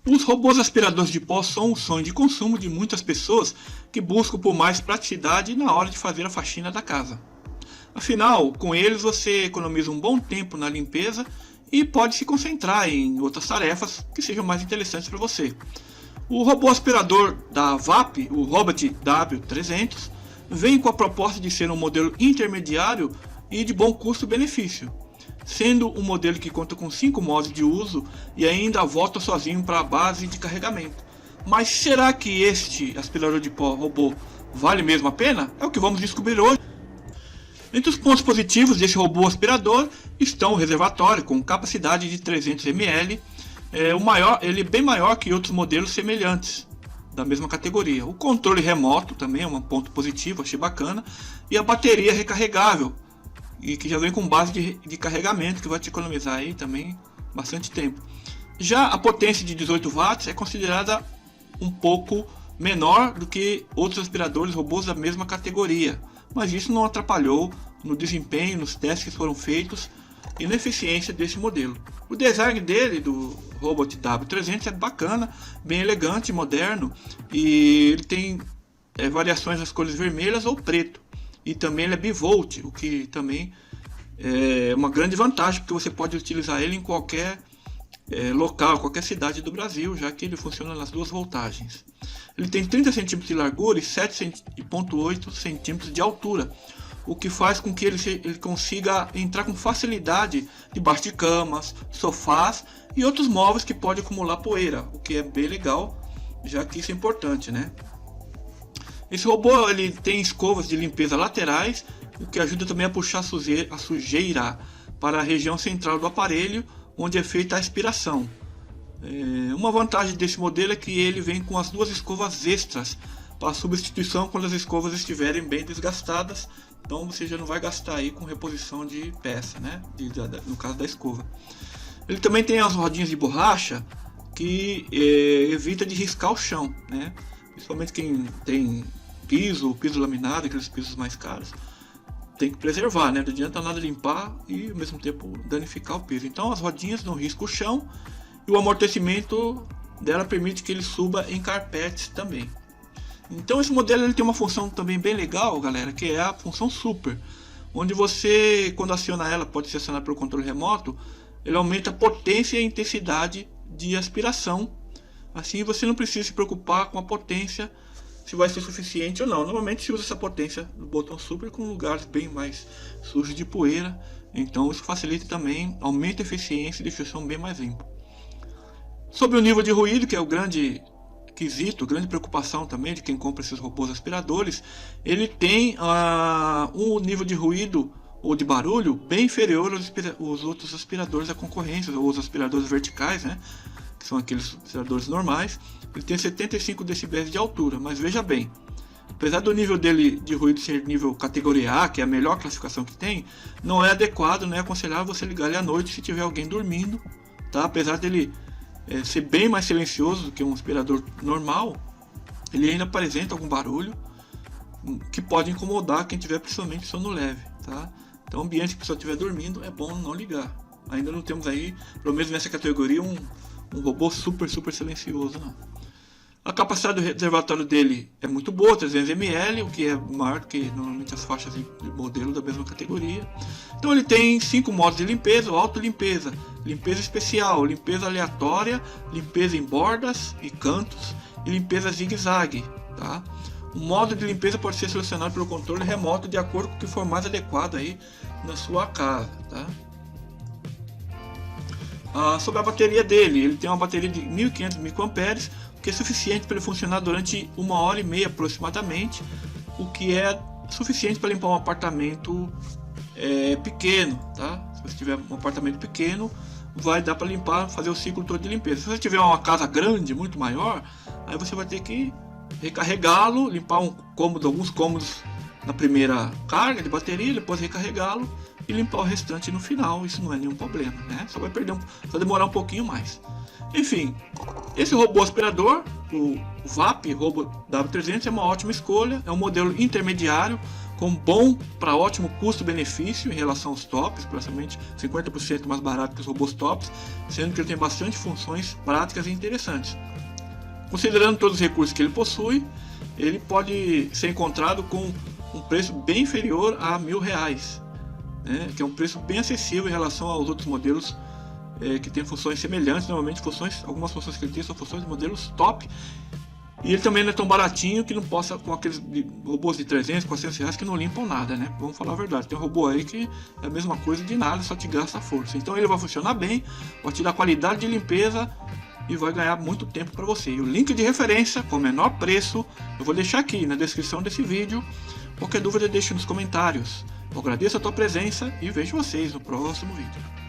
Os robôs aspiradores de pó são um sonho de consumo de muitas pessoas que buscam por mais praticidade na hora de fazer a faxina da casa. Afinal, com eles você economiza um bom tempo na limpeza e pode se concentrar em outras tarefas que sejam mais interessantes para você. O robô aspirador da VAP, o Robot W300, vem com a proposta de ser um modelo intermediário e de bom custo-benefício, sendo um modelo que conta com 5 modos de uso e ainda volta sozinho para a base de carregamento. Mas será que este aspirador de pó robô vale mesmo a pena? É o que vamos descobrir hoje. Entre os pontos positivos desse robô aspirador estão o reservatório com capacidade de 300 ml, ele é bem maior que outros modelos semelhantes da mesma categoria. O controle remoto também é um ponto positivo, achei bacana, e a bateria recarregável, e que já vem com base de carregamento, que vai te economizar aí também bastante tempo. Já a potência de 18 watts é considerada um pouco menor do que outros aspiradores robôs da mesma categoria, mas isso não atrapalhou no desempenho, nos testes que foram feitos e na eficiência desse modelo. O design dele, do Robot W300, é bacana, bem elegante, moderno, e ele tem variações nas cores vermelhas ou preto. E também ele é bivolt, o que também é uma grande vantagem, porque você pode utilizar ele em qualquer local, qualquer cidade do Brasil, já que ele funciona nas duas voltagens. Ele tem 30 cm de largura e 7,8 cm de altura, o que faz com que ele consiga entrar com facilidade debaixo de camas, sofás e outros móveis que podem acumular poeira, o que é bem legal, já que isso é importante, né? Esse robô ele tem escovas de limpeza laterais, o que ajuda também a puxar a sujeira para a região central do aparelho, onde é feita a aspiração. Uma vantagem desse modelo é que ele vem com as duas escovas extras para substituição quando as escovas estiverem bem desgastadas, então você já não vai gastar aí com reposição de peça, né? No caso da escova. Ele também tem as rodinhas de borracha que evita de riscar o chão, né? Principalmente quem tem piso laminado, aqueles pisos mais caros, tem que preservar, né? Não adianta nada limpar e ao mesmo tempo danificar o piso. Então as rodinhas não riscam o chão e o amortecimento dela permite que ele suba em carpetes também. Então esse modelo ele tem uma função também bem legal, galera, que é a função super, onde você, quando aciona ela, pode ser acionado pelo controle remoto, ele aumenta a potência e a intensidade de aspiração. Assim você não precisa se preocupar com a potência, se vai ser suficiente ou não. Normalmente se usa essa potência do botão super com lugares bem mais sujos de poeira, então isso facilita também, aumenta a eficiência e deixa o som bem mais limpo. Sobre o nível de ruído, que é o grande quesito, grande preocupação também de quem compra esses robôs aspiradores, ele tem um nível de ruído ou de barulho bem inferior aos outros aspiradores da concorrência, ou os aspiradores verticais, né? Que são aqueles aspiradores normais. Ele tem 75 decibéis de altura, mas veja bem, apesar do nível dele de ruído ser nível categoria A, que é a melhor classificação que tem, não é adequado, não é aconselhável você ligar ele à noite se tiver alguém dormindo, tá? Apesar dele ser bem mais silencioso do que um aspirador normal, ele ainda apresenta algum barulho que pode incomodar quem tiver principalmente sono leve, tá? Então, ambiente que a pessoa estiver dormindo, é bom não ligar. Ainda não temos aí, pelo menos nessa categoria, um robô super silencioso, não. A capacidade do reservatório dele é muito boa, 300 ml, o que é maior do que normalmente as faixas de modelo da mesma categoria. Então ele tem 5 modos de limpeza: auto-limpeza, limpeza especial, limpeza aleatória, limpeza em bordas e cantos e limpeza zigue-zague, tá? O modo de limpeza pode ser selecionado pelo controle remoto de acordo com o que for mais adequado aí na sua casa, tá? Sobre a bateria dele, ele tem uma bateria de 1500 mAh, que é suficiente para ele funcionar durante 1h30 aproximadamente, o que é suficiente para limpar um apartamento pequeno, tá? Se você tiver um apartamento pequeno, vai dar para limpar, fazer o ciclo todo de limpeza. Se você tiver uma casa grande, muito maior, aí você vai ter que recarregá-lo, limpar alguns cômodos na primeira carga de bateria, depois recarregá-lo e limpar o restante no final. Isso não é nenhum problema, né? Só vai demorar um pouquinho mais. Enfim, esse robô aspirador, o VAP Robot W300, é uma ótima escolha. É um modelo intermediário, com bom para ótimo custo-benefício em relação aos tops, praticamente 50% mais barato que os robôs tops, sendo que ele tem bastante funções práticas e interessantes. Considerando todos os recursos que ele possui, ele pode ser encontrado com um preço bem inferior a R$1.000, né, que é um preço bem acessível em relação aos outros modelos que tem funções semelhantes. Normalmente algumas funções que ele tem são funções de modelos top. E ele também não é tão baratinho que não possa, com aqueles robôs de 300, 400 reais que não limpam nada, né? Vamos falar a verdade, tem um robô aí que é a mesma coisa de nada, só te gasta força. Então ele vai funcionar bem, vai te dar qualidade de limpeza e vai ganhar muito tempo para você. E o link de referência com o menor preço eu vou deixar aqui na descrição desse vídeo. Qualquer dúvida deixe nos comentários. Eu agradeço a tua presença e vejo vocês no próximo vídeo.